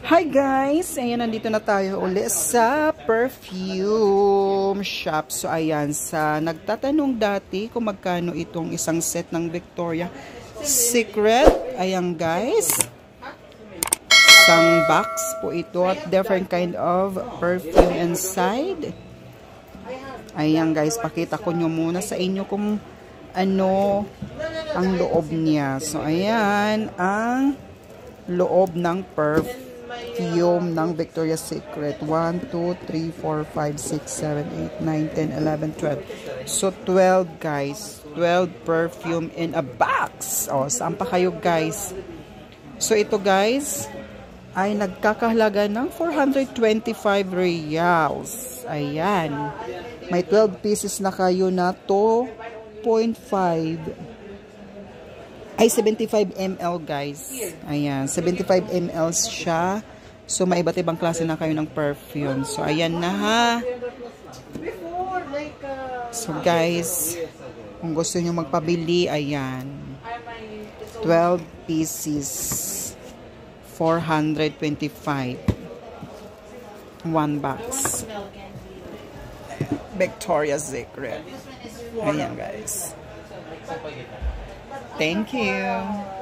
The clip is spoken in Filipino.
Hi guys! Ayan, nandito na tayo ulit sa perfume shop. So ayan, sa nagtatanong dati kung magkano itong isang set ng Victoria's Secret. Ayan guys. Isang box po ito at different kind of perfume inside. Ayan guys, pakita ko nyo muna sa inyo kung ano ang loob niya. So ayan, ang loob ng perfume ng Victoria's Secret. 1, 2, 3, 4, 5, 6, 7, 8, 9, 10, 11, 12. So 12 guys. 12 perfume in a box. O, saan pa kayo guys? So ito guys ay nagkakahalaga ng 425 reals. Ayan. May 12 pieces na kayo na 2.5 ay 75 ml guys. Ayan, 75 ml siya. So may iba't ibang klase na kayo ng perfume. So ayan na ha. So guys, kung gusto niyo magpabili, ayan. 12 pieces. 425. One box. Victoria's Secret. Ayan guys. Thank you.